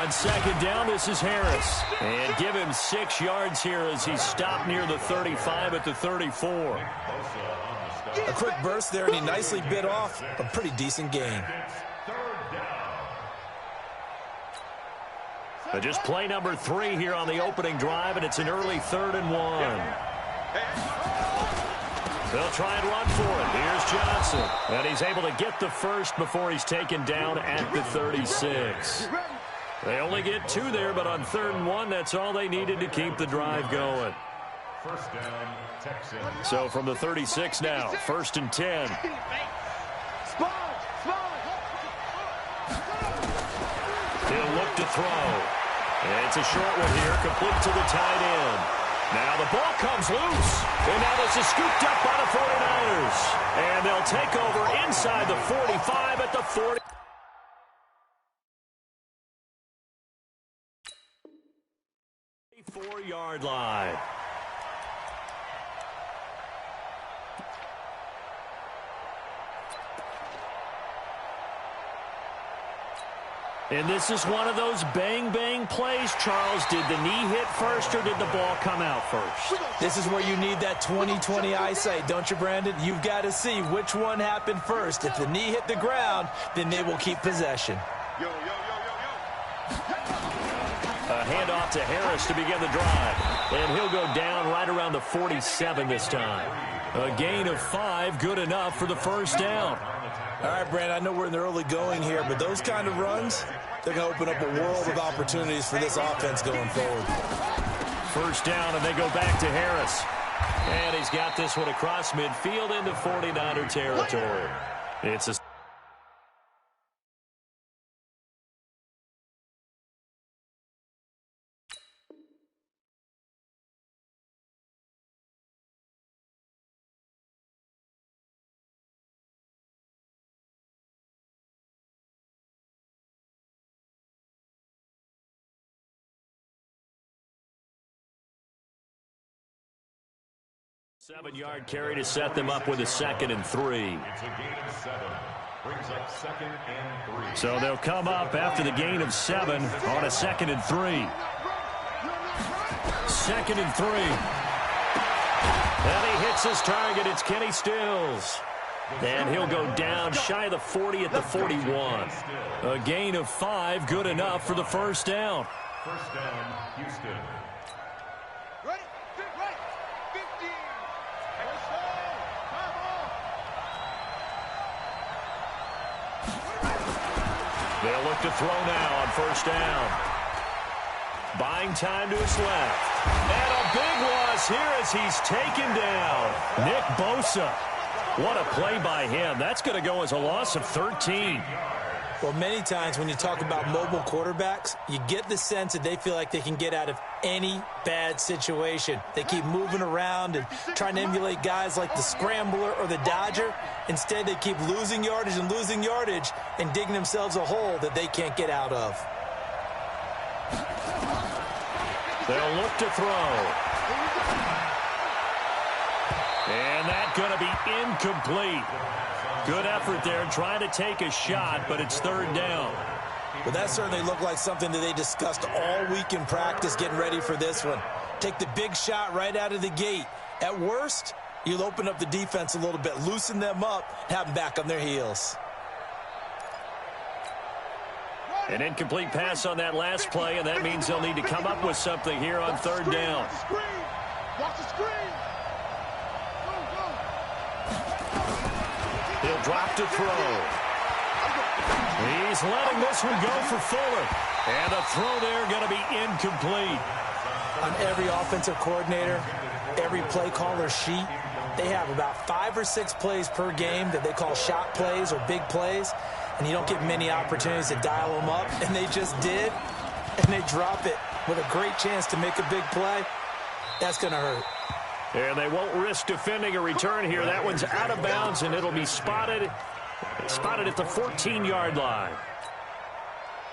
on second down, this is Harris. And give him 6 yards here as he stopped near the 35 at the 34. A quick burst there, and he nicely bit off a pretty decent gain. But just play number 3 here on the opening drive, and it's an early 3rd and 1. They'll try and run for it. Here's Johnson. And he's able to get the first before he's taken down at the 36. They only get 2 there, but on 3rd and 1, that's all they needed to keep the drive going. First down, Texans. So from the 36 now, 1st and 10. He'll look to throw. It's a short one here, complete to the tight end. Now the ball comes loose. And now this is scooped up by the 49ers. And they'll take over inside the 45 at the 40. 4-yard line. And this is one of those bang-bang plays, Charles. Did the knee hit first or did the ball come out first? This is where you need that 20/20 eyesight, don't you, Brandon? You've got to see which one happened first. If the knee hit the ground, then they will keep possession. A handoff to Harris to begin the drive. And he'll go down right around the 47 this time. A gain of 5, good enough for the first down. All right, Brandon, I know we're in the early going here, but those kind of runs, they're going to open up a world of opportunities for this offense going forward. First down, and they go back to Harris. And he's got this one across midfield into 49er territory. It's a 7-yard carry to set them up with a 2nd and 3. It's a gain of 7. Brings up 2nd and 3. So they'll come up after the gain of 7 on a 2nd and 3. 2nd and 3. And he hits his target. It's Kenny Stills. And he'll go down shy of the 40 at the 41. A gain of 5, good enough for the first down. First down, Houston. They'll look to throw now on first down. Buying time to his left. And a big loss here as he's taken down. Nick Bosa. What a play by him. That's going to go as a loss of 13. Well, many times when you talk about mobile quarterbacks, you get the sense that they feel like they can get out of any bad situation. They keep moving around and trying to emulate guys like the Scrambler or the Dodger. Instead, they keep losing yardage and digging themselves a hole that they can't get out of. They'll look to throw. And that's going to be incomplete. Good effort there, trying to take a shot, but it's 3rd down. Well, that certainly looked like something that they discussed all week in practice getting ready for this one. Take the big shot right out of the gate. At worst, you'll open up the defense a little bit, loosen them up, and have them back on their heels. An incomplete pass on that last play, and that means they'll need to come up with something here on 3rd down. Watch the screen. He'll drop to throw. He's letting this one go for Fuller. And a throw there going to be incomplete. On every offensive coordinator, every play caller sheet, they have about 5 or 6 plays per game that they call shot plays or big plays. And you don't get many opportunities to dial them up. And they just did. And they drop it with a great chance to make a big play. That's going to hurt. And they won't risk defending a return here. That one's out of bounds, and it'll be spotted at the 14-yard line.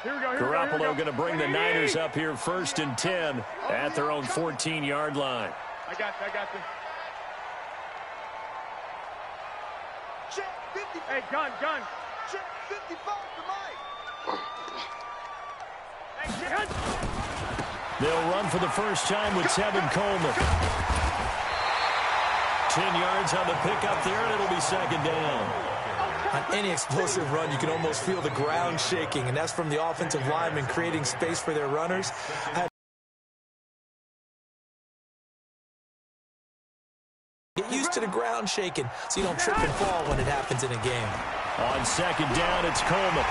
Garoppolo going to bring the Niners up here 1st and 10 at their own 14-yard line. I got this. Hey, gun. Check 55 to Mike. They'll run for the first time with Tevin Coleman. 10 yards on the pickup there, and it'll be second down. On any explosive run, you can almost feel the ground shaking, and that's from the offensive linemen creating space for their runners. Get used to the ground shaking so you don't trip and fall when it happens in a game. On second down, it's Coleman.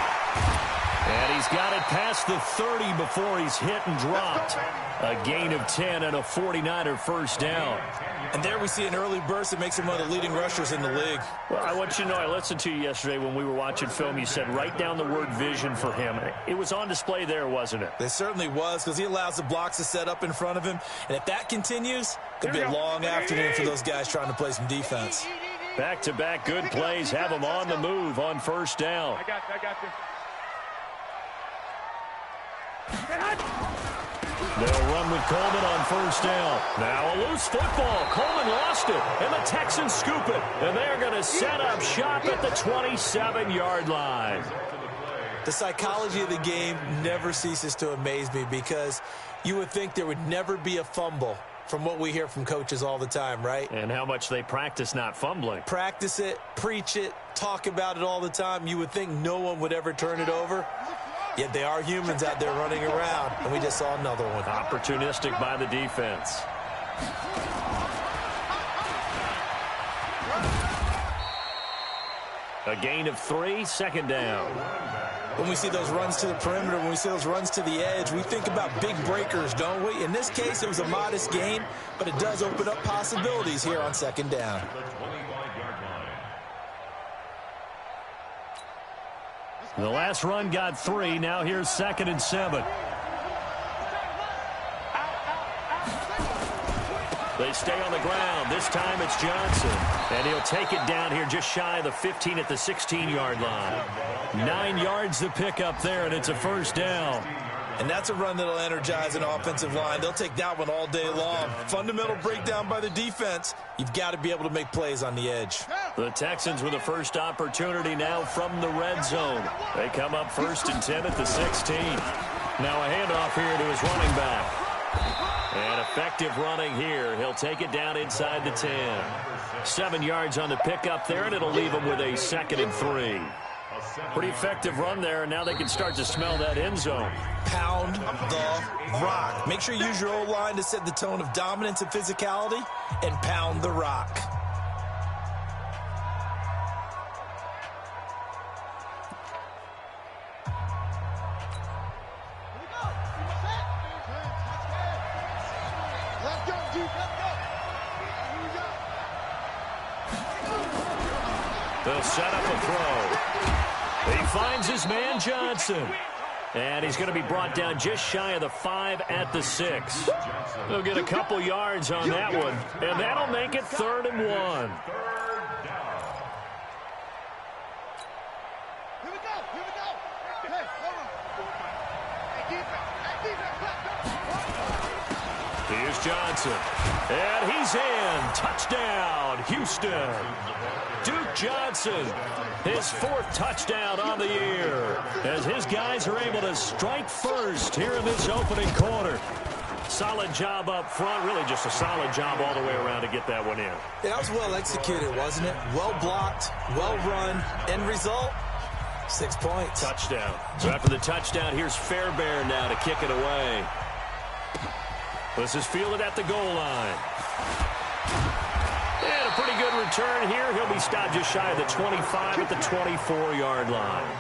And he's got it past the 30 before he's hit and dropped. A gain of 10 and a 49er first down. And there we see an early burst that makes him one of the leading rushers in the league. Well, I want you to know, I listened to you yesterday when we were watching film. You said write down the word vision for him. It was on display there, wasn't it? It certainly was, because he allows the blocks to set up in front of him. And if that continues, it could be a long afternoon for those guys trying to play some defense. Back-to-back good plays have him on the move on first down. I got you. They'll run with Coleman on first down. Now a loose football. Coleman lost it, and the Texans scoop it. And they're going to set up shop at the 27-yard line. The psychology of the game never ceases to amaze me, because you would think there would never be a fumble from what we hear from coaches all the time, right? And how much they practice not fumbling. Practice it, preach it, talk about it all the time. You would think no one would ever turn it over. Yet they are humans out there running around, and we just saw another one. Opportunistic by the defense. A gain of 3, second down. When we see those runs to the perimeter, when we see those runs to the edge, we think about big breakers, don't we? In this case, it was a modest gain, but it does open up possibilities here on second down. The last run got 3. Now here's 2nd and 7. They stay on the ground. This time it's Johnson. And he'll take it down here just shy of the 15 at the 16-yard line. 9 yards to pick up there, and it's a first down. And that's a run that'll energize an offensive line. They'll take that one all day long. Fundamental breakdown by the defense. You've got to be able to make plays on the edge. The Texans with the first opportunity now from the red zone. They come up 1st and 10 at the 16. Now a handoff here to his running back. And effective running here. He'll take it down inside the 10. 7 yards on the pickup there, and it'll leave him with a 2nd and 3. Pretty effective run there, and now they can start to smell that end zone. Pound the rock. Make sure you use your O-line to set the tone of dominance and physicality, and pound the rock. They'll set up a throw. He finds his man Johnson. And he's going to be brought down just shy of the 5 at the 6. They'll get a couple yards on that one. And that'll make it 3rd and 1. Here we go. Hey, hold on. Here's Johnson. And he's in. Touchdown, Houston. Duke Johnson, his 4th touchdown on the year, as his guys are able to strike first here in this opening quarter. Solid job up front, really just a solid job all the way around to get that one in. Yeah, that was well executed, wasn't it? Well blocked, well run. End result, 6 points. Touchdown. So after the touchdown, here's Fairbairn now to kick it away. This is fielded at the goal line. And a pretty good return here. He'll be stopped just shy of the 25 at the 24-yard line.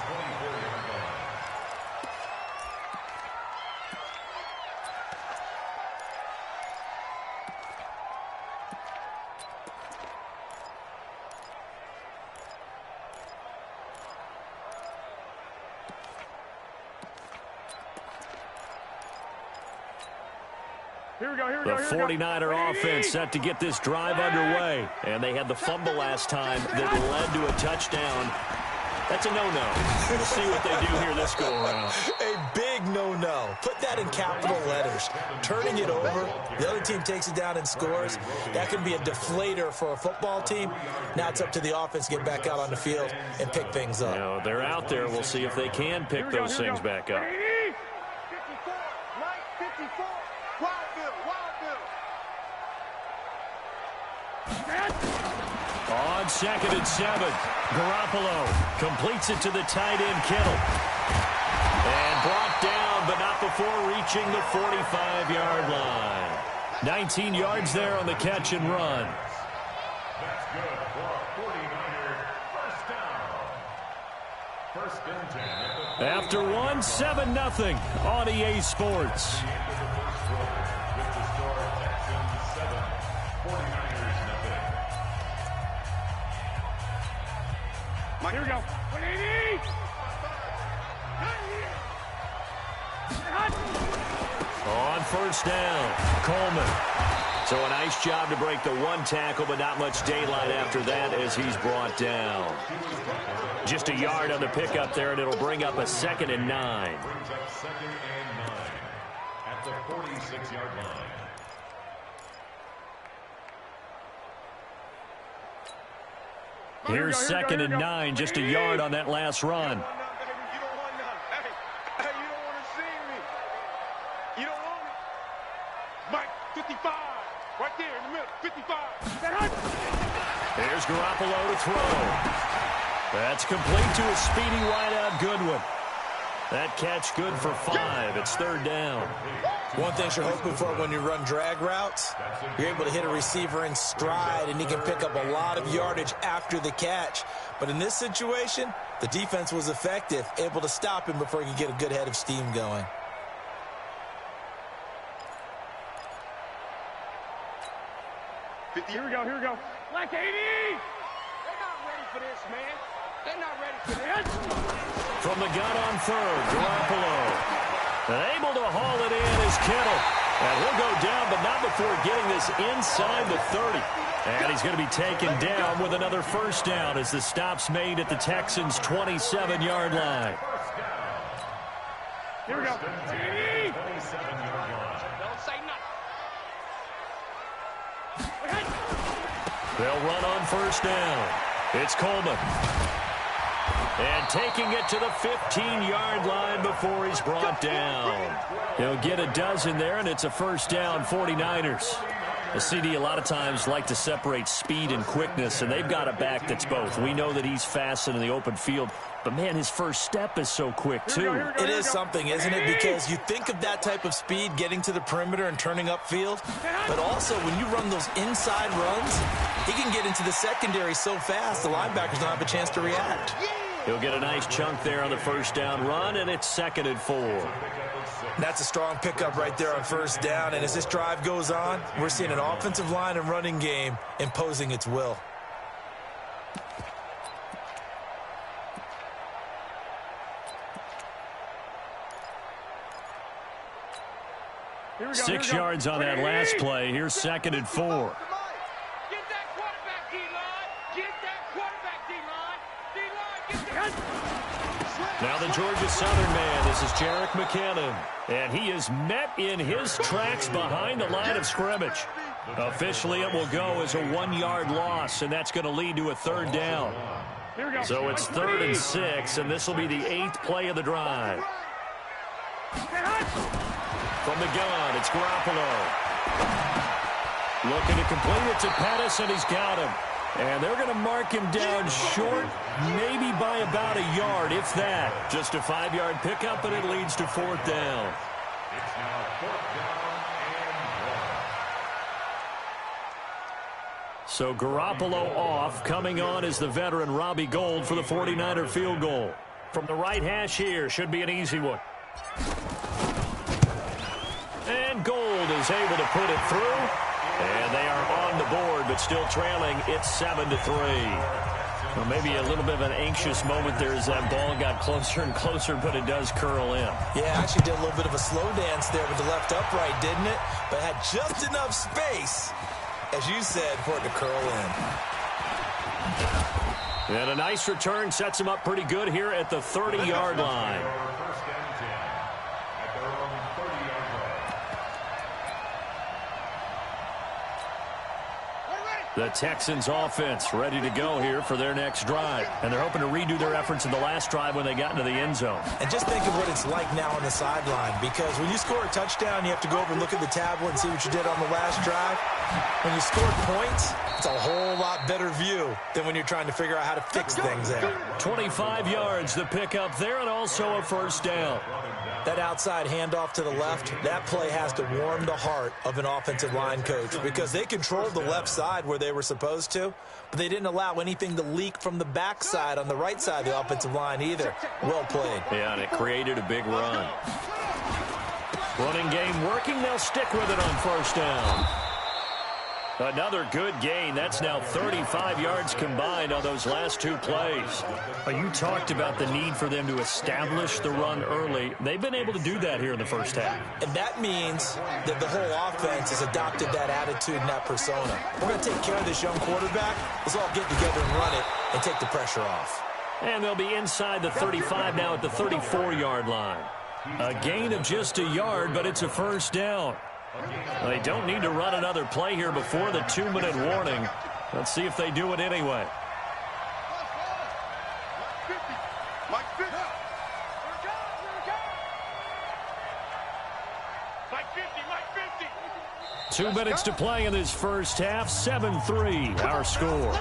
Here we go. The 49er offense set to get this drive underway. And they had the fumble last time that led to a touchdown. That's a no-no. We'll see what they do here this go-around. A big no-no. Put that in capital letters. Turning it over, the other team takes it down and scores. That can be a deflator for a football team. Now it's up to the offense to get back out on the field and pick things up. They're out there. We'll see if they can pick those things back up. 2nd and 7. Garoppolo completes it to the tight end, Kittle. And brought down, but not before reaching the 45-yard line. 19 yards there on the catch and run. That's good for a 49er first down. First and 10. After one, 7-0 on EA Sports. With the score, Texans 7, 49ers nothing. Here we go. 180. On first down, Coleman. So a nice job to break the one tackle, but not much daylight after that as he's brought down. Just a yard on the pickup there, and it'll bring up a 2nd and 9. Brings up 2nd and 9 at the 46-yard line. Here's 2nd and 9, just a yard on that last run. Mike, 55. Right there in the middle, 55. There's Garoppolo to throw. That's complete to a speedy wideout Goodwin. That catch good for 5. It's 3rd down. One thing you're hoping for when you run drag routes, you're able to hit a receiver in stride, and he can pick up a lot of yardage after the catch. But in this situation, the defense was effective, able to stop him before he could get a good head of steam going. Here we go, here we go. Like 80! They're not ready for this, man. They're not ready for this. From the gun on 3rd, Garoppolo. And able to haul it in is Kittle. And he'll go down, but not before getting this inside the 30. And he's going to be taken down with another first down as the stop's made at the Texans' 27-yard line. Here we go. 80! 27-yard line. Don't say nothing. They'll run on first down. It's Coleman. And taking it to the 15-yard line before he's brought down. He'll get a dozen there, and it's a first down, 49ers. The CD a lot of times like to separate speed and quickness, and they've got a back that's both. We know that he's fast in the open field, but, man, his first step is so quick, too. It is something, isn't it? Because you think of that type of speed getting to the perimeter and turning upfield, but also when you run those inside runs, he can get into the secondary so fast the linebackers don't have a chance to react. He'll get a nice chunk there on the first down run, and it's 2nd and 4. That's a strong pickup right there on first down, and as this drive goes on, we're seeing an offensive line and running game imposing its will. Here we go, 6 yards on that last play. Here's 2nd and 4. Get that quarterback, D-line. Get that quarterback, D-line. D-line, get that. Now the Georgia Southern man, this is Jerick McKinnon. And he is met in his tracks behind the line of scrimmage. Officially, it will go as a 1-yard loss, and that's going to lead to a 3rd down. Here we go. So it's 3rd and 6, and this will be the 8th play of the drive. From the gun, it's Garoppolo. Looking to complete it to Pettis, and he's got him. And they're going to mark him down short, maybe by about a yard, if that. Just a 5-yard pickup, and it leads to 4th down. It's now 4th down and 1. So Garoppolo off. Coming on is the veteran Robbie Gould for the 49er field goal. From the right hash here, should be an easy one. And Gould is able to put it through. And they are on the board, but still trailing. It's 7-3. Well, maybe a little bit of an anxious moment there as that ball got closer and closer, but it does curl in. Yeah, actually did a little bit of a slow dance there with the left upright, didn't it? But had just enough space, as you said, for it to curl in. And a nice return sets him up pretty good here at the 30-yard line. First and 10 at their own 30-yard line. The Texans offense ready to go here for their next drive. And they're hoping to redo their efforts in the last drive when they got into the end zone. And just think of what it's like now on the sideline, because when you score a touchdown, you have to go over and look at the tablet and see what you did on the last drive. When you score points, it's a whole lot better view than when you're trying to figure out how to fix things there. 25 yards the pick up there, and also a first down. That outside handoff to the left, that play has to warm the heart of an offensive line coach, because they controlled the left side where they were supposed to, but they didn't allow anything to leak from the backside on the right side of the offensive line either. Well played. Yeah, and it created a big run. Running game working. They'll stick with it on first down. Another good gain. That's now 35 yards combined on those last two plays. You talked about the need for them to establish the run early. They've been able to do that here in the first half. And that means that the whole offense has adopted that attitude and that persona. We're going to take care of this young quarterback. Let's all get together and run it and take the pressure off. And they'll be inside the 35 now at the 34-yard line. A gain of just a yard, but it's a first down. They don't need to run another play here before the 2-minute warning. Let's see if they do it anyway. Mike 50. 2 minutes to play in this first half. 7-3, our score.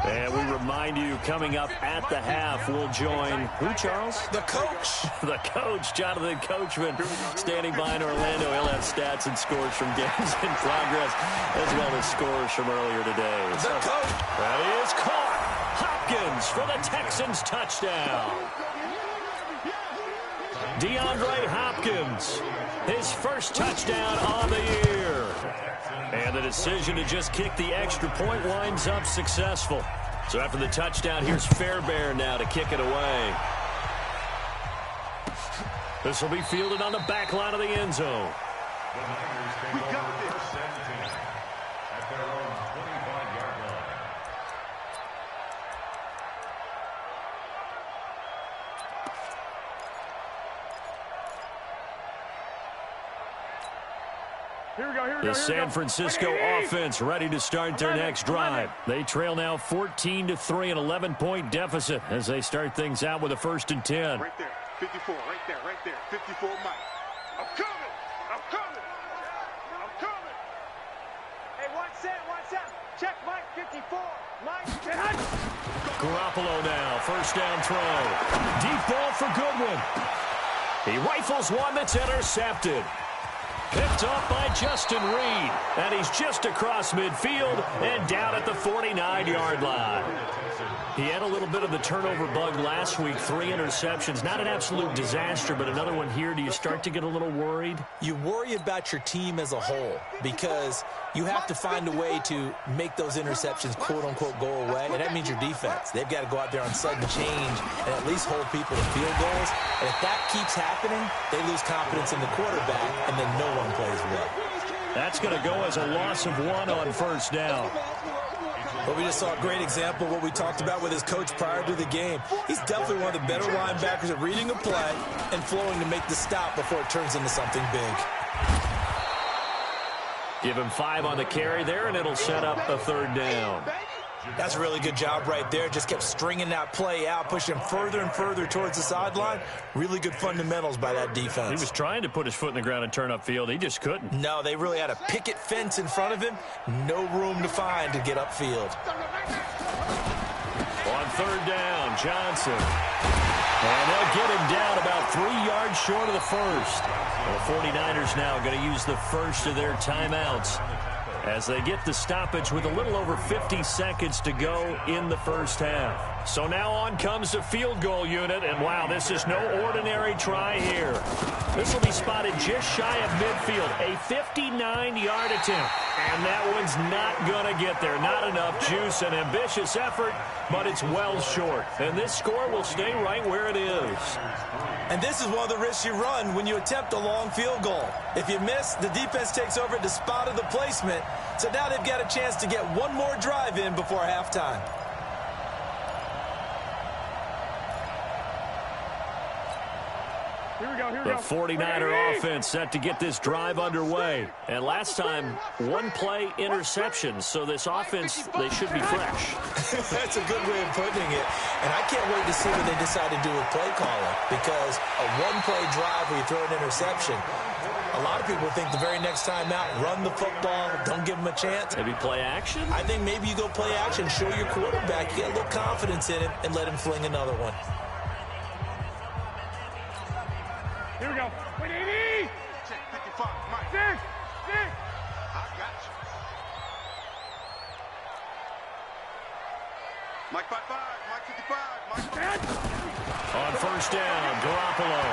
And we remind you, coming up at the half, we'll join who, Charles? The coach. The coach, Jonathan Coachman, standing by in Orlando. He'll have stats and scores from games in progress, as well as scores from earlier today. The coach. That is caught. Hopkins for the Texans touchdown. DeAndre Hopkins, his first touchdown on the year. And the decision to just kick the extra point winds up successful. So after the touchdown, here's Fairbairn now to kick it away. This will be fielded on the back line of the end zone. We got this. At their own 25-yard line. The San Francisco offense ready to start their next drive. They trail now 14-3, an 11-point deficit as they start things out with a 1st and 10. Right there, 54, right there, 54, Mike. I'm coming. Hey, 1 set. Check Mike, 54. Mike, Garoppolo now, first down throw. Deep ball for Goodwin. He rifles one that's intercepted. Picked off by Justin Reed. And he's just across midfield and down at the 49-yard line. He had a little bit of the turnover bug last week, 3 interceptions. Not an absolute disaster, but another one here. Do you start to get a little worried? You worry about your team as a whole, because you have to find a way to make those interceptions quote-unquote go away, and that means your defense. They've got to go out there on sudden change and at least hold people to field goals. And if that keeps happening, they lose confidence in the quarterback, and then no one plays well. That's going to go as a loss of 1 on first down. But we just saw a great example of what we talked about with his coach prior to the game. He's definitely one of the better linebackers at reading a play and flowing to make the stop before it turns into something big. Give him 5 on the carry there, and it'll set up a 3rd down. That's a really good job right there. Just kept stringing that play out, pushing him further and further towards the sideline. Really good fundamentals by that defense. He was trying to put his foot in the ground and turn upfield. He just couldn't. No, they really had a picket fence in front of him. No room to find to get upfield. On 3rd down, Johnson. And they'll get him down about 3 yards short of the first. The 49ers now going to use the first of their timeouts as they get the stoppage with a little over 50 seconds to go in the first half. So now on comes the field goal unit, and wow, this is no ordinary try here. This will be spotted just shy of midfield, a 59-yard attempt, and that one's not going to get there. Not enough juice, an ambitious effort, but it's well short, and this score will stay right where it is. And this is one of the risks you run when you attempt a long field goal. If you miss, the defense takes over at the spot of the placement. So now they've got a chance to get one more drive in before halftime. The 49er offense set to get this drive underway. And last time, one play interception. So this offense, they should be fresh. That's a good way of putting it. And I can't wait to see what they decide to do with play calling. Because a one-play drive where you throw an interception, a lot of people think the very next time out, run the football, don't give them a chance. Maybe play action? I think maybe you go play action, show your quarterback, you get a little confidence in him, and let him fling another one. Here we go. Wait, 80! Check 55, Mike. Six! I got you. Mike 55, Mike 55, Mike. On first down, Garoppolo.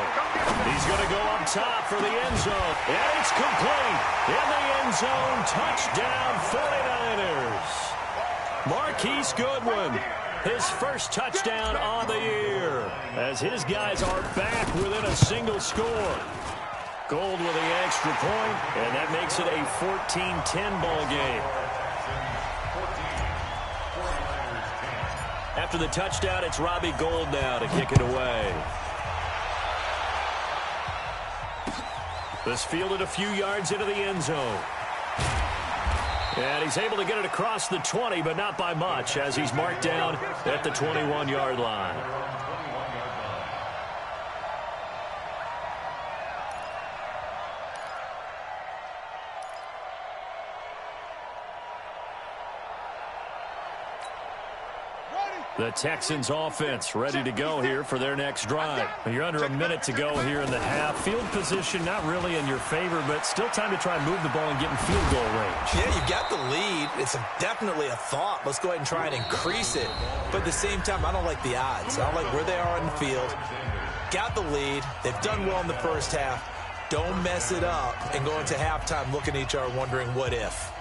He's going to go up top for the end zone. And it's complete. In the end zone, touchdown 49ers. Marquise Goodwin, his first touchdown on the year, as his guys are back within a single score. Gold with the extra point, and that makes it a 14-10 ball game. After the touchdown, it's Robbie Gould now to kick it away. This fielded a few yards into the end zone. And he's able to get it across the 20, but not by much, as he's marked down at the 21-yard line. The Texans offense ready to go here for their next drive. You're under a minute to go here in the half. Field position not really in your favor, but still time to try and move the ball and get in field goal range. Yeah, you've got the lead. It's definitely a thought. Let's go ahead and try and increase it. But at the same time, I don't like the odds. I don't like where they are on the field. Got the lead. They've done well in the first half. Don't mess it up and go into halftime looking at each other wondering what if.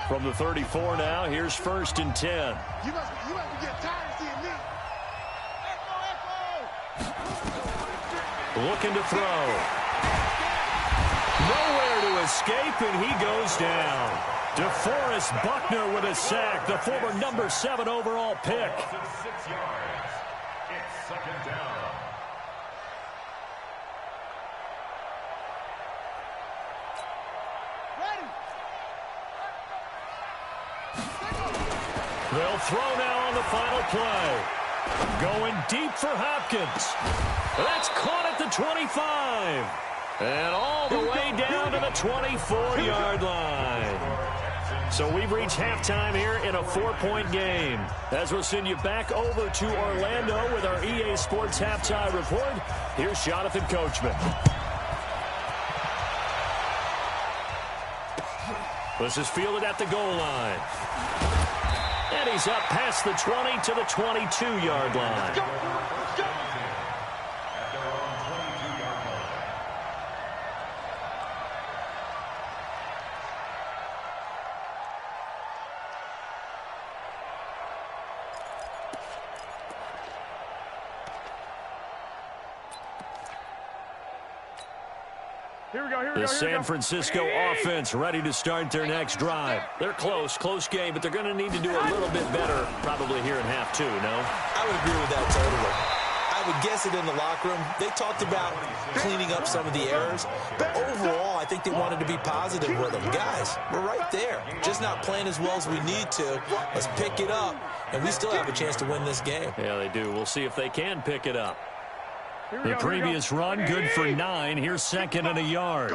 From the 34 now, here's 1st and 10. You must be getting tired of seeing me. Echo. Looking to throw. Nowhere to escape, and he goes down. DeForest Buckner with a sack, the former number 7 overall pick. 6 yards. It's 2nd down. They'll throw now on the final play. Going deep for Hopkins. That's caught at the 25. And all the way down to the 24-yard line. So we've reached halftime here in a 4-point game. As we'll send you back over to Orlando with our EA Sports Halftime Report, here's Jonathan Coachman. This is fielded at the goal line. And he's up past the 20 to the 22-yard line. The San Francisco offense ready to start their next drive. They're close game, but they're going to need to do a little bit better probably here in half 2, no? I would agree with that totally. I would guess it in the locker room. They talked about cleaning up some of the errors, but overall, I think they wanted to be positive with them. Guys, we're right there. Just not playing as well as we need to. Let's pick it up, and we still have a chance to win this game. Yeah, they do. We'll see if they can pick it up. The previous run, good for 9. Here's 2nd and a yard.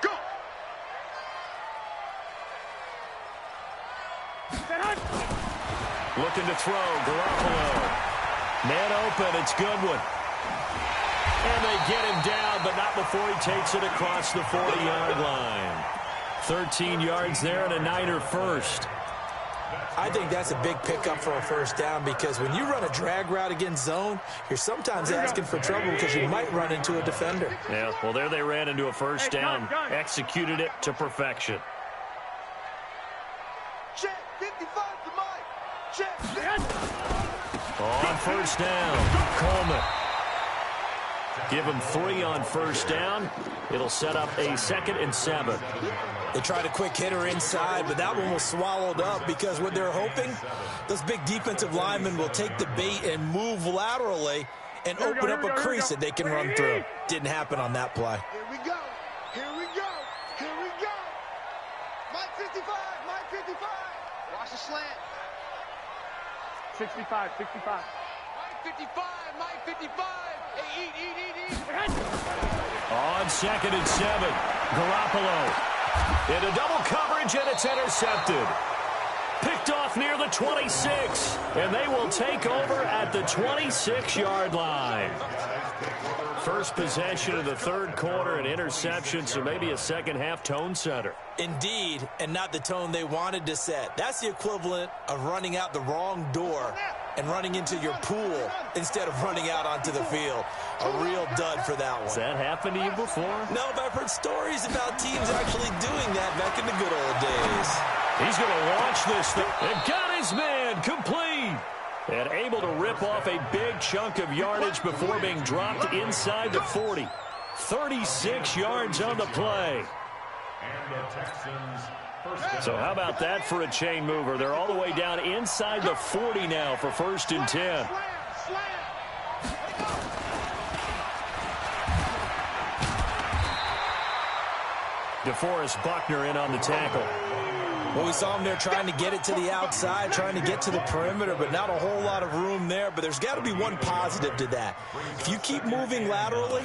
Go. Looking to throw, Garoppolo. Man open, it's Goodwin. And they get him down, but not before he takes it across the 40-yard line. 13 yards there and a Niner first. I think that's a big pickup for a first down because when you run a drag route against zone, you're sometimes asking for trouble because you might run into a defender. Yeah, well, there they ran into a first down, executed it to perfection. Check 55 to Mike. Check. On first down, Coleman. Give him 3 on first down. It'll set up a 2nd and 7. They tried a quick hitter inside, but that one was swallowed up because what they're hoping, those big defensive linemen will take the bait and move laterally and open up a crease that they can run through. Didn't happen on that play. Here we go. Here we go. Here we go. Mike 55. Mike 55. Watch the slant. 65. 65. Mike 55. Mike 55. Hey, eat. On 2nd and 7, Garoppolo into double coverage, and it's intercepted. Picked off near the 26, and they will take over at the 26-yard line. First possession of the 3rd quarter, an interception, so maybe a second-half tone setter. Indeed, and not the tone they wanted to set. That's the equivalent of running out the wrong door and running into your pool instead of running out onto the field. A real dud for that one. Has that happened to you before? No, but I've heard stories about teams actually doing that back in the good old days. He's going to launch this thing. And got his man complete. And able to rip off a big chunk of yardage before being dropped inside the 40. 36 yards on the play. So how about that for a chain mover? They're all the way down inside the 40 now for 1st and 10. DeForest Buckner in on the tackle. Well, we saw him there trying to get it to the outside, trying to get to the perimeter, but not a whole lot of room there. But there's got to be one positive to that. If you keep moving laterally,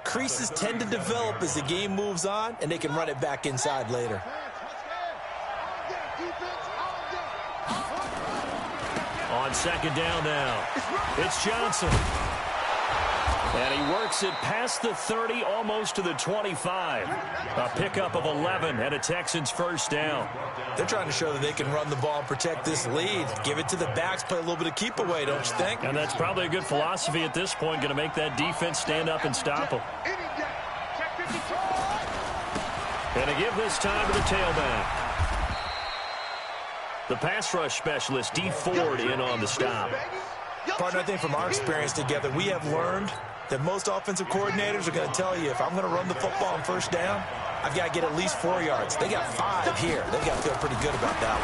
creases tend to develop as the game moves on, and they can run it back inside later. On 2nd down now, it's Johnson. And he works it past the 30, almost to the 25. A pickup of 11 and a Texans 1st down. They're trying to show that they can run the ball and protect this lead. Give it to the backs, play a little bit of keep away, don't you think? And that's probably a good philosophy at this point, going to make that defense stand up and stop them. And to give this time to the tailback. The pass rush specialist, D. Ford, in on the stop. Partner, I think from our experience together, we have learned that most offensive coordinators are going to tell you, if I'm going to run the football on 1st down, I've got to get at least 4 yards. They got 5 here. They've got to feel pretty good about that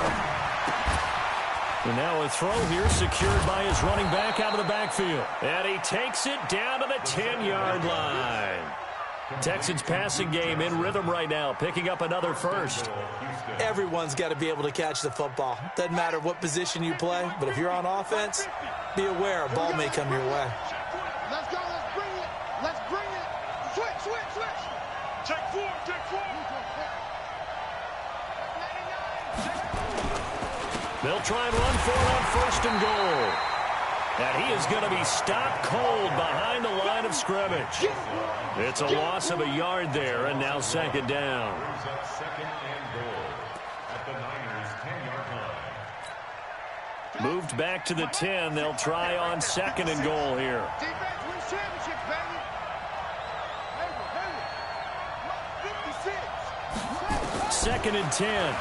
one. And now a throw here secured by his running back out of the backfield. And he takes it down to the 10-yard line. Texans passing game in rhythm right now, picking up another 1st. Everyone's got to be able to catch the football. Doesn't matter what position you play, but if you're on offense, be aware a ball may come your way. Let's go. Let's bring it. Let's bring it. Switch. Check 4. They'll try and run for it on 1st and goal. And he is going to be stopped cold behind the line of scrimmage. It's a loss of a yard there, and now 2nd down. Moved back to the 10. They'll try on 2nd and goal here. 2nd and 10.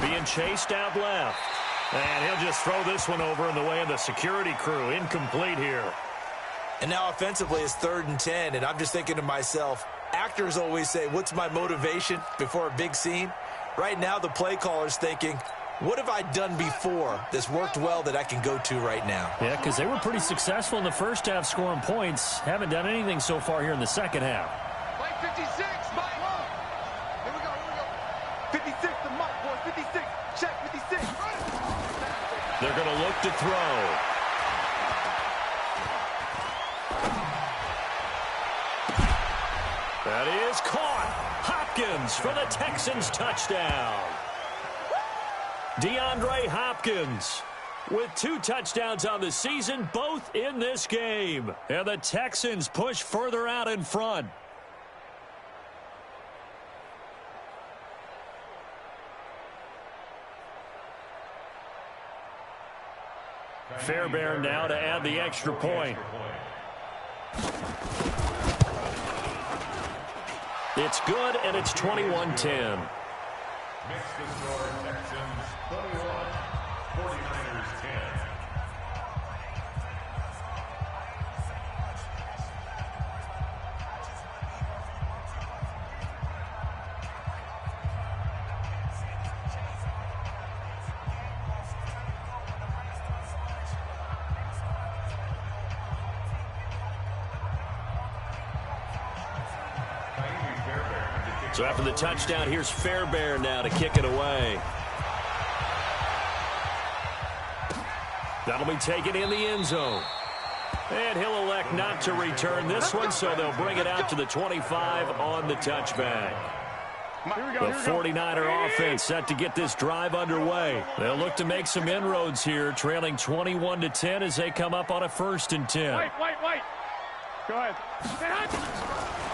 Being chased out left. And he'll just throw this one over in the way of the security crew. Incomplete here. And now offensively it's 3rd and 10, and I'm just thinking to myself, actors always say, what's my motivation before a big scene? Right now the play caller's thinking, what have I done before that's worked well that I can go to right now? Yeah, because they were pretty successful in the 1st half scoring points. Haven't done anything so far here in the 2nd half. Mike 56, Mike. Here we go. 56 to Mike, boys. 56. Check 56. They're going to look to throw. That is caught. Hopkins for the Texans touchdown. DeAndre Hopkins with 2 touchdowns on the season, both in this game. And the Texans push further out in front. Fairbairn now to add the extra point. It's good, and it's 21-10. Makes the score Texans 21, 49ers 10. So after the touchdown, here's Fairbairn now to kick it away. That'll be taken in the end zone. And he'll elect not to return this one, so they'll bring it out to the 25 on the touchback. The 49er offense set to get this drive underway. They'll look to make some inroads here, trailing 21-10 as they come up on a 1st and 10. Wait. Go ahead.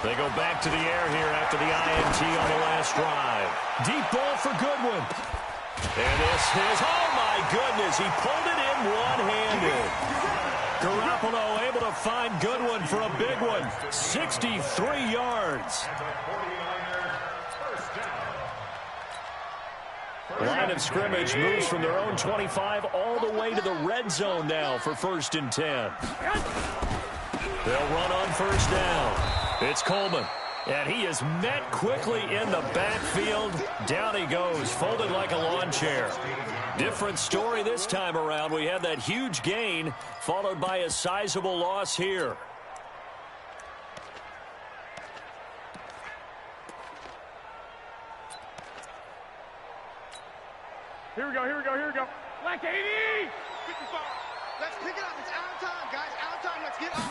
They go back to the air here after the INT on the last drive. Deep ball for Goodwin. And this is, oh my goodness, he pulled it in one-handed. Garoppolo able to find Goodwin for a big one. 63 yards. Line of scrimmage moves from their own 25 all the way to the red zone now for 1st and 10. They'll run on 1st down. It's Coleman. And he is met quickly in the backfield. Down he goes, folded like a lawn chair. Different story this time around. We had that huge gain, followed by a sizable loss here. Here we go. Black 80! 55. Let's pick it up. It's out of time, guys. Out of time. Let's get up.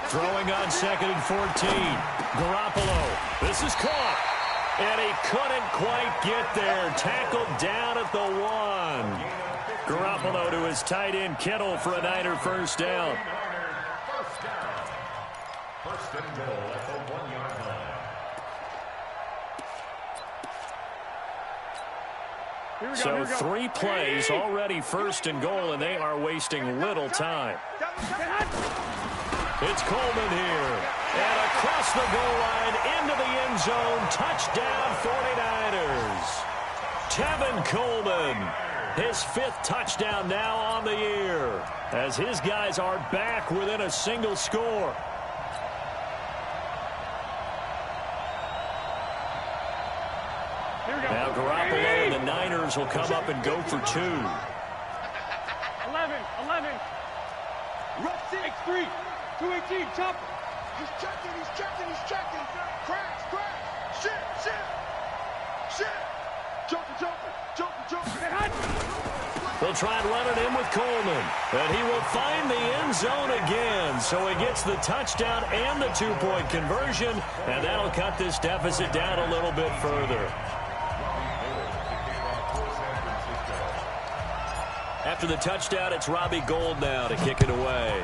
Throwing on 2nd and 14. Garoppolo. This is caught. And he couldn't quite get there. Tackled down at the 1. Garoppolo to his tight end Kittle for a Niner 1st down. 1st and goal at the 1-yard line. So 3 plays already 1st and goal, and they are wasting little time. It's Coleman here. And across the goal line into the end zone. Touchdown 49ers. Tevin Coleman. His 5th touchdown now on the year. As his guys are back within a single score. Now Garoppolo and the Niners will come up and go for 2. 11. X3. 218. Chopper. He's checking. Crash. Shit. Jumping. They'll try and run it in with Coleman. And he will find the end zone again. So he gets the touchdown and the 2-point conversion. And that'll cut this deficit down a little bit further. After the touchdown, it's Robbie Gould now to kick it away.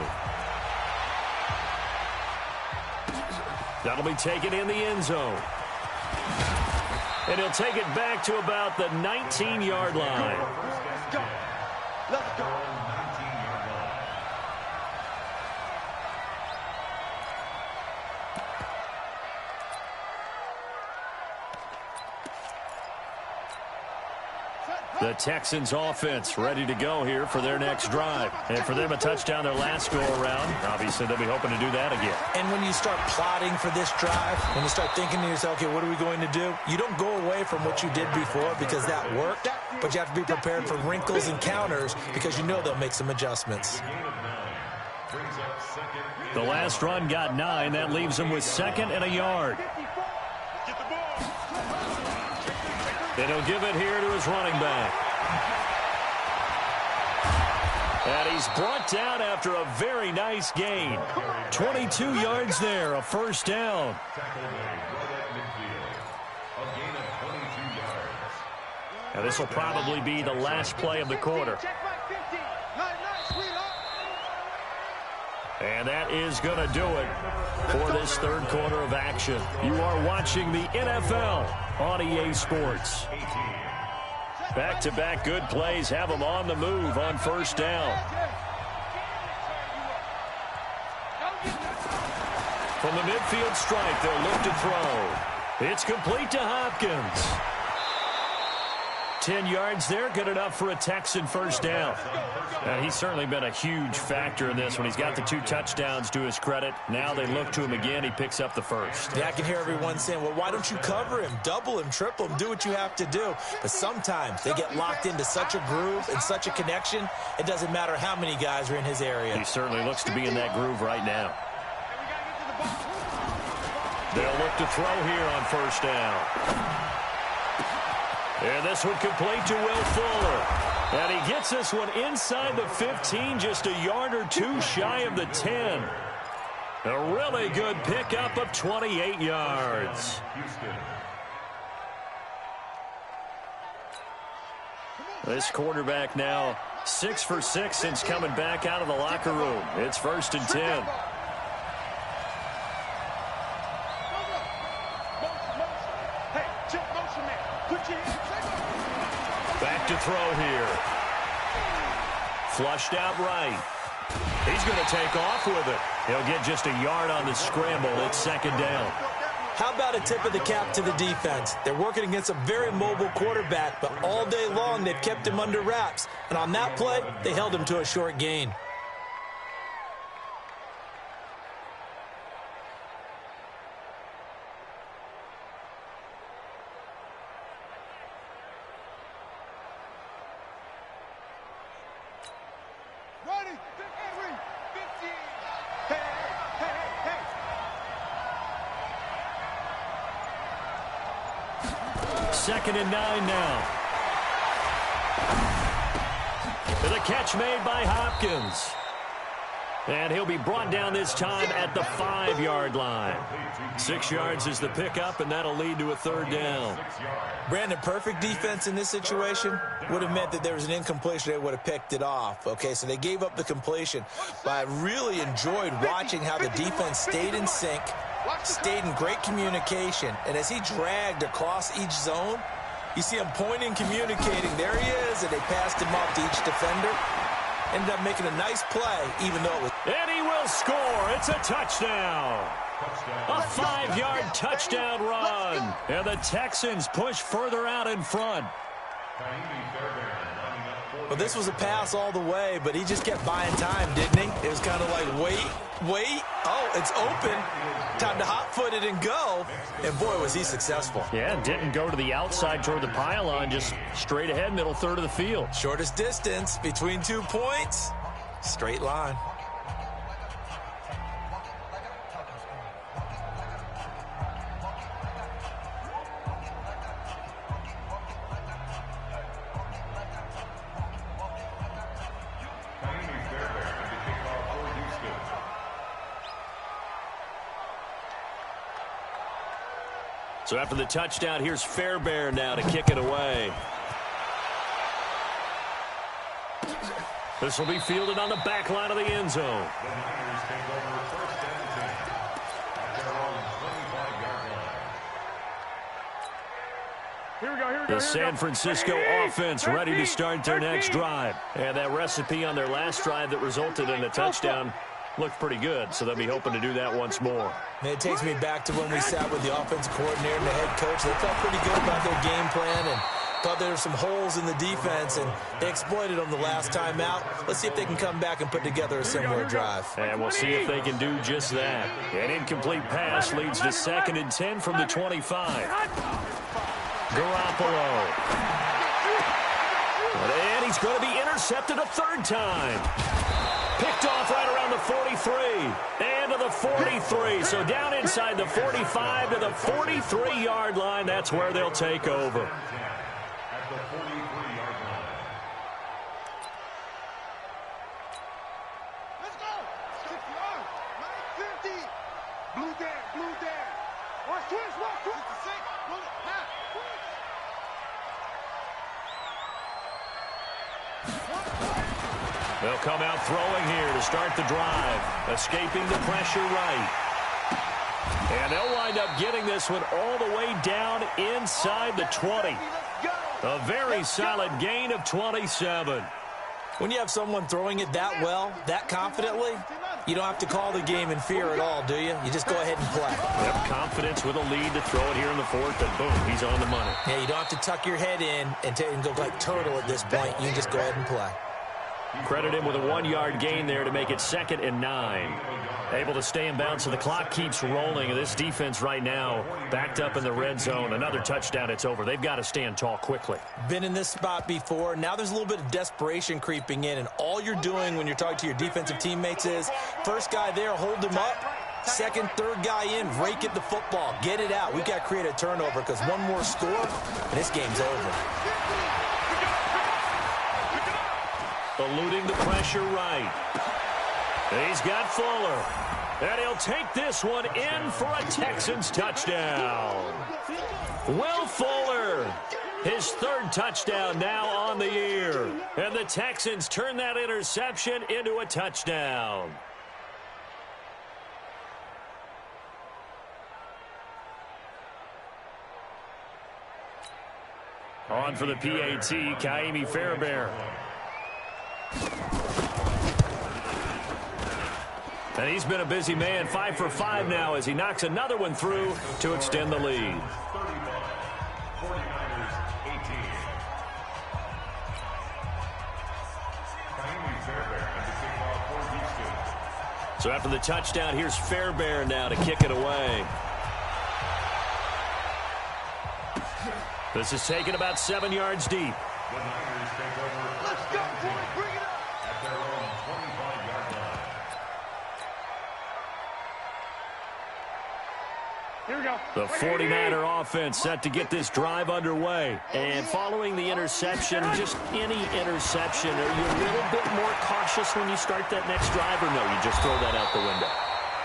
That'll be taken in the end zone. And he'll take it back to about the 19-yard line. Let's go. The Texans offense ready to go here for their next drive. And for them, a touchdown their last go-around. Obviously, they'll be hoping to do that again. And when you start plotting for this drive, when you start thinking to yourself, okay, what are we going to do? You don't go away from what you did before because that worked, but you have to be prepared for wrinkles and counters because you know they'll make some adjustments. The last run got 9. That leaves them with 2nd and a yard. And he'll give it here to his running back. And he's brought down after a very nice gain. 22 yards there, a 1st down. Now this will probably be the last play of the quarter. And that is going to do it for this 3rd quarter of action. You are watching the NFL on EA Sports. Back-to-back good plays have them on the move on 1st down. From the midfield stripe, they'll look to throw. It's complete to Hopkins. 10 yards there, good enough for a Texan 1st down. And he's certainly been a huge factor in this when he's got the 2 touchdowns to his credit. Now they look to him again. He picks up the 1st. Yeah, I can hear everyone saying, well, why don't you cover him, double him, triple him, do what you have to do. But sometimes they get locked into such a groove and such a connection, it doesn't matter how many guys are in his area. He certainly looks to be in that groove right now. They'll look to throw here on first down. And this one complete to Will Fuller. And he gets this one inside the 15, just a yard or two shy of the 10. A really good pickup of 28 yards. This quarterback now 6 for 6 since coming back out of the locker room. It's 1st and 10. Back to throw here. Flushed out right. He's going to take off with it. He'll get just a yard on the scramble. It's 2nd down. How about a tip of the cap to the defense? They're working against a very mobile quarterback, but all day long they've kept him under wraps. And on that play, they held him to a short gain. Second and 9 now. The catch made by Hopkins. And he'll be brought down this time at the 5-yard line. 6 yards is the pickup, and that'll lead to a 3rd down. Brandon, perfect defense in this situation would have meant that there was an incompletion. They would have picked it off. Okay, so they gave up the completion. But I really enjoyed watching how the defense stayed in sync, stayed in great communication, and as he dragged across each zone, you see him pointing, communicating. There he is, and they passed him off to each defender. Ended up making a nice play, even though it was... And he will score. It's a touchdown. A 5-yard touchdown run. And the Texans push further out in front. Well, this was a pass all the way, but he just kept buying time, didn't he? It was kind of like, wait. Oh, it's open. Time to hot-foot it and go. And, boy, was he successful. Yeah, didn't go to the outside toward the pylon, just straight ahead, middle third of the field. Shortest distance between 2 points. Straight line. So after the touchdown, here's Fairbairn now to kick it away. This will be fielded on the back line of the end zone. Here we go. The San Francisco offense ready to start their next drive. And that recipe on their last drive that resulted in a touchdown looked pretty good, so they'll be hoping to do that once more. And it takes me back to when we sat with the offensive coordinator and the head coach. They felt pretty good about their game plan and thought there were some holes in the defense, and they exploited them the last time out. Let's see if they can come back and put together a similar drive. And we'll see if they can do just that. An incomplete pass leads to 2nd and 10 from the 25. Garoppolo. And he's going to be intercepted a 3rd time. Picked off right around the 43 and to the 43. So down inside the 45 to the 43-yard line. That's where they'll take over. At the 43-yard line. Let's go. 6 yards. 950. Blue down. Watch twist. 56. Pull it. Now. They'll come out throwing here to start the drive. Escaping the pressure right. And they'll wind up getting this one all the way down inside the 20. A very solid gain of 27. When you have someone throwing it that well, that confidently, you don't have to call the game in fear at all, do you? You just go ahead and play. Yep, confidence with a lead to throw it here in the 4th, and boom, he's on the money. Yeah, you don't have to tuck your head in and go like turtle at this point. You can just go ahead and play. Credit him with a 1-yard gain there to make it 2nd and 9. Able to stay in bounds, so the clock keeps rolling. This defense right now backed up in the red zone. Another touchdown, it's over. They've got to stand tall quickly. Been in this spot before. Now there's a little bit of desperation creeping in, and all you're doing when you're talking to your defensive teammates is, first guy there, hold him up, Second, third guy in, rake at the football. Get it out. We've got to create a turnover because one more score, and this game's over. Eluding the pressure right. He's got Fuller. And he'll take this one in for a Texans touchdown. Will Fuller, his third touchdown now on the year. And the Texans turn that interception into a touchdown. On for the PAT, Kaimi Fairbairn. And he's been a busy man, 5 for 5 now as he knocks another one through to extend the lead. So after the touchdown, here's Fairbairn now to kick it away. This is taken about 7 yards deep. Let's go, boys. Bring it up. At their own 25-yard line. Here we go. The 49er offense set to get this drive underway. And following the interception, just any interception, are you a little bit more cautious when you start that next drive, or no, you just throw that out the window?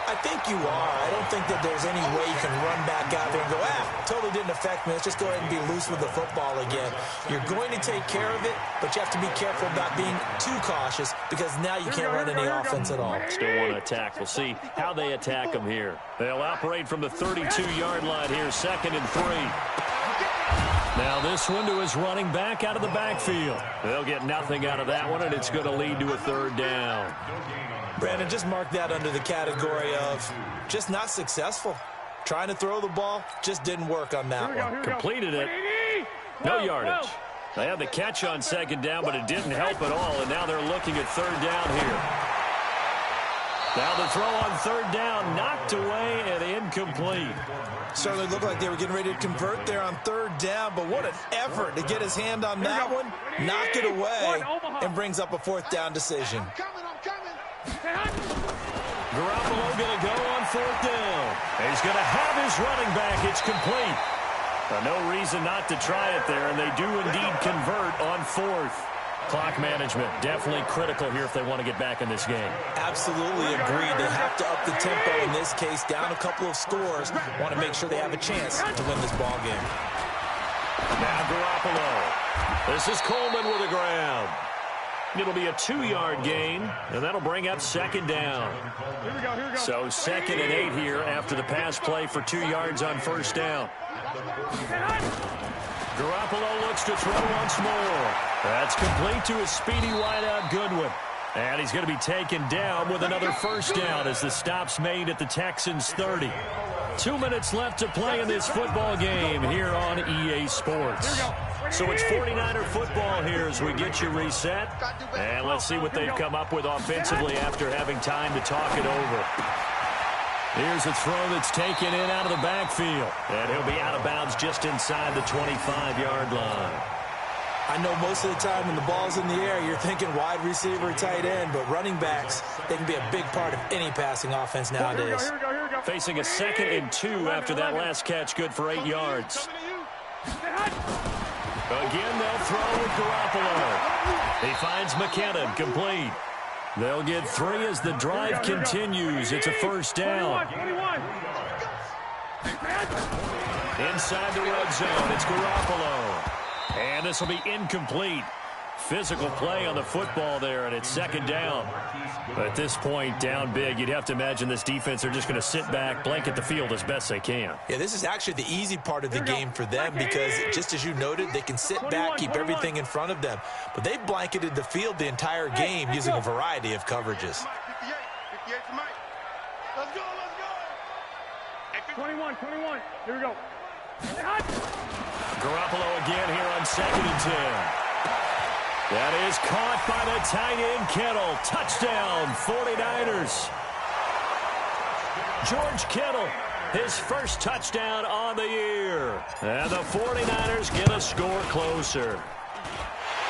I think you are. I don't think that there's any way you can run back out there and go, totally didn't affect me. Let's just go ahead and be loose with the football again. You're going to take care of it, but you have to be careful about being too cautious because now you can't run any offense at all. Still want to attack. We'll see how they attack them here. They'll operate from the 32-yard line here, 2nd and 3. Now this one to his running back out of the backfield. They'll get nothing out of that one, and it's going to lead to a 3rd down. Brandon, just mark that under the category of just not successful. Trying to throw the ball, just didn't work on that one. Completed it. No yardage. They had the catch on 2nd down, but it didn't help at all, and now they're looking at 3rd down here. Now the throw on 3rd down, knocked away and incomplete. Certainly looked like they were getting ready to convert there on 3rd down, but what an effort to get his hand on that one, knock it away, and brings up a 4th down decision. I'm coming. Garoppolo going to go on 4th down. He's going to have his running back. It's complete. No reason not to try it there, and they do indeed convert on 4th. Clock management definitely critical here if they want to get back in this game. Absolutely agreed. They have to up the tempo in this case, down a couple of scores. Want to make sure they have a chance to win this ball game. Now Garoppolo. This is Coleman with the ground. It'll be a 2-yard gain, and that'll bring up 2nd down. Here we go. So 2nd and 8 here after the pass play for 2 yards on 1st down. Garoppolo looks to throw once more. That's complete to his speedy wideout Goodwin. And he's going to be taken down with another 1st down as the stop's made at the Texans' 30. 2 minutes left to play in this football game here on EA Sports. So it's 49er football here as we get you reset. And let's see what they've come up with offensively after having time to talk it over. Here's a throw that's taken in out of the backfield. And he'll be out of bounds just inside the 25-yard line. I know most of the time when the ball's in the air, you're thinking wide receiver, tight end, but running backs, they can be a big part of any passing offense nowadays. Here we go. Facing a 2nd and 2 after that last catch, good for 8 yards. Again, they'll throw with Garoppolo. He finds McKinnon, complete. They'll get 3 as the drive continues. It's a 1st down. Inside the red zone, it's Garoppolo. And this will be incomplete. Physical play on the football there, and it's 2nd down. At this point, down big, you'd have to imagine this defense are just going to sit back, blanket the field as best they can. Yeah, this is actually the easy part of the game for them because, just as you noted, they can sit back, keep everything in front of them. But they blanketed the field the entire game using a variety of coverages. 58 for Mike. Let's go. 21. Here we go. Garoppolo again here on 2nd and 10. That is caught by the tight end, Kittle. Touchdown, 49ers. George Kittle, his first touchdown on the year. And the 49ers get a score closer.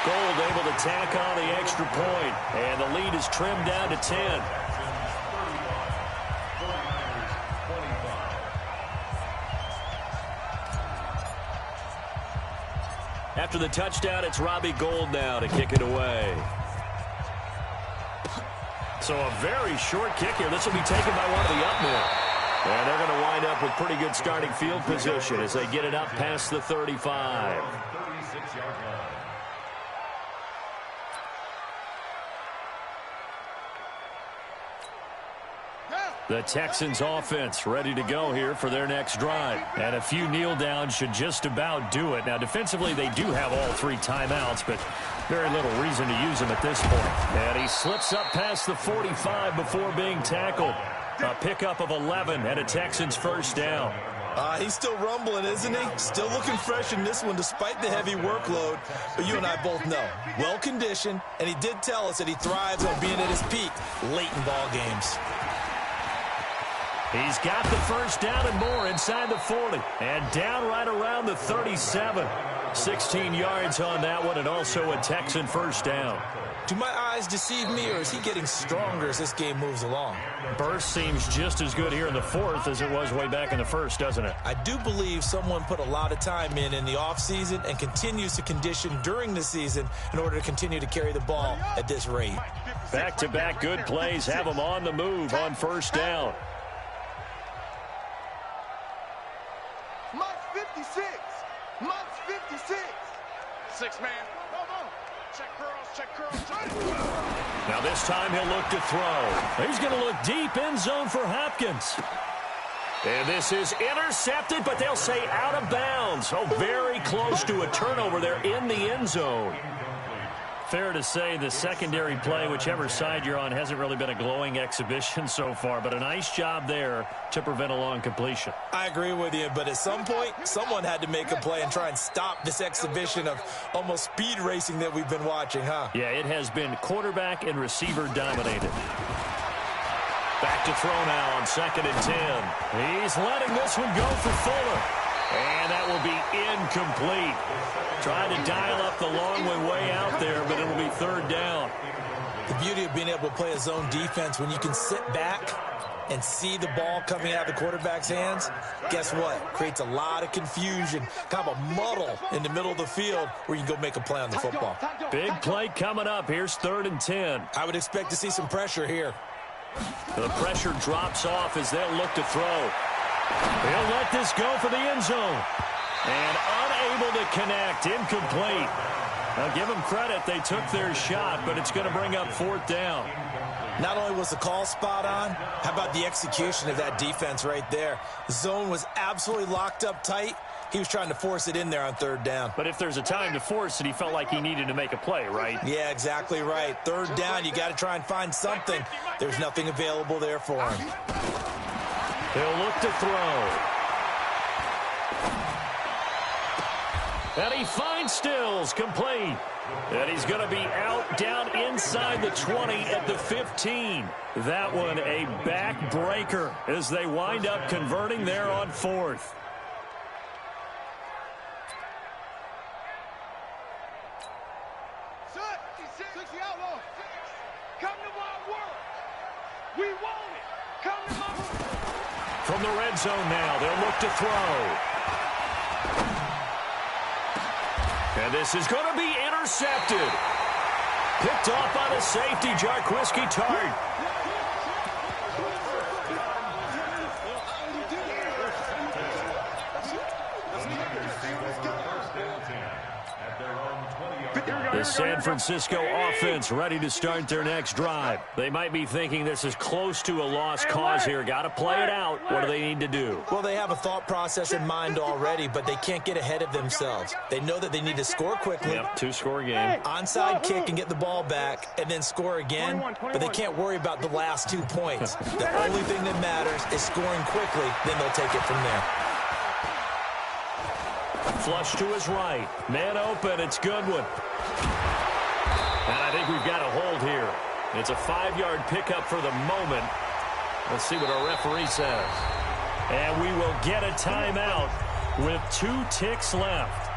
Gold able to tack on the extra point, and the lead is trimmed down to 10. After the touchdown, it's Robbie Gould now to kick it away. So a very short kick here. This will be taken by one of the up men. And they're going to wind up with pretty good starting field position as they get it up past the 35. 36-yard line. The Texans offense ready to go here for their next drive. And a few kneel downs should just about do it. Now, defensively, they do have all 3 timeouts, but very little reason to use them at this point. And he slips up past the 45 before being tackled. A pickup of 11 and a Texans first down. He's still rumbling, isn't he? Still looking fresh in this one despite the heavy workload. But you and I both know, well-conditioned, and he did tell us that he thrives on being at his peak late in ball games. He's got the first down and more inside the 40. And down right around the 37. 16 yards on that one, and also a Texan first down. Do my eyes deceive me, or is he getting stronger as this game moves along? Burst seems just as good here in the 4th as it was way back in the 1st, doesn't it? I do believe someone put a lot of time in the offseason and continues to condition during the season in order to continue to carry the ball at this rate. Back-to-back good plays have him on the move on first down. Mike's 56. Mike's 56. 6-man. Check curls, check curls, check. Now this time he'll look to throw. He's going to look deep end zone for Hopkins. And this is intercepted, but they'll say out of bounds. Oh, very close to a turnover there in the end zone. Fair to say the secondary play, whichever side you're on, hasn't really been a glowing exhibition so far, but a nice job there to prevent a long completion. I agree with you, but at some point, someone had to make a play and try and stop this exhibition of almost speed racing that we've been watching, huh? Yeah, it has been quarterback and receiver dominated. Back to throw now on 2nd and 10. He's letting this one go for Fuller. And that will be incomplete. Trying to dial up the long one way out there, but it'll be 3rd down. The beauty of being able to play a zone defense when you can sit back and see the ball coming out of the quarterback's hands, guess what? Creates a lot of confusion, kind of a muddle in the middle of the field where you can go make a play on the football. Big play coming up. Here's 3rd and 10. I would expect to see some pressure here. The pressure drops off as they'll look to throw. He'll let this go for the end zone. And unable to connect, incomplete. Now give them credit, they took their shot, but it's going to bring up 4th down. Not only was the call spot on, how about the execution of that defense right there? The zone was absolutely locked up tight. He was trying to force it in there on 3rd down. But if there's a time to force it, he felt like he needed to make a play, right? Yeah, exactly right. 3rd down, you got to try and find something. There's nothing available there for him. He'll look to throw. And he finds Stills, complete. And he's going to be out down inside the 20 at the 15. That one a backbreaker as they wind up converting there on 4th. Come to my world. We want it. Come to my world. From the red zone now, they'll look to throw. And this is going to be intercepted. Picked off by the safety, Jarquiski Tart. The San Francisco offense ready to start their next drive. They might be thinking this is close to a lost cause here. Got to play it out. What do they need to do? Well, they have a thought process in mind already, but they can't get ahead of themselves. They know that they need to score quickly. Yep, 2-score game. Onside kick and get the ball back and then score again, but they can't worry about the last 2 points. The only thing that matters is scoring quickly, then they'll take it from there. Flush to his right. Man open. It's Goodwin. And I think we've got a hold here. It's a 5-yard pickup for the moment. Let's see what our referee says. And we will get a timeout with 2 ticks left.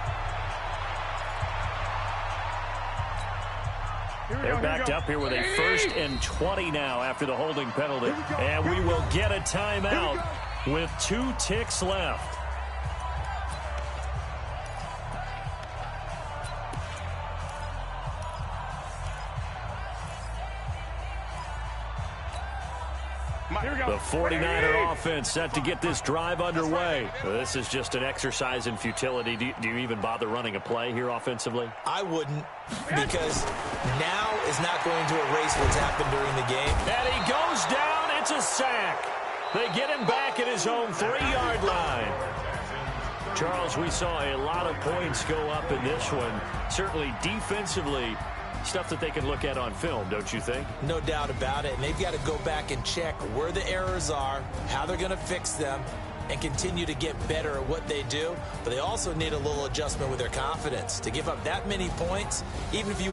They're backed up here with a 1st and 20 now after the holding penalty. And we will get a timeout with 2 ticks left. Here we go. The 49er offense set to get this drive underway. This is just an exercise in futility. Do you even bother running a play here offensively? I wouldn't, because now is not going to erase what's happened during the game. And he goes down. It's a sack. They get him back at his own 3-yard line. Charles, we saw a lot of points go up in this one. Certainly defensively, stuff that they can look at on film, don't you think? No doubt about it. And they've got to go back and check where the errors are, how they're going to fix them, and continue to get better at what they do. But they also need a little adjustment with their confidence. To give up that many points, even if you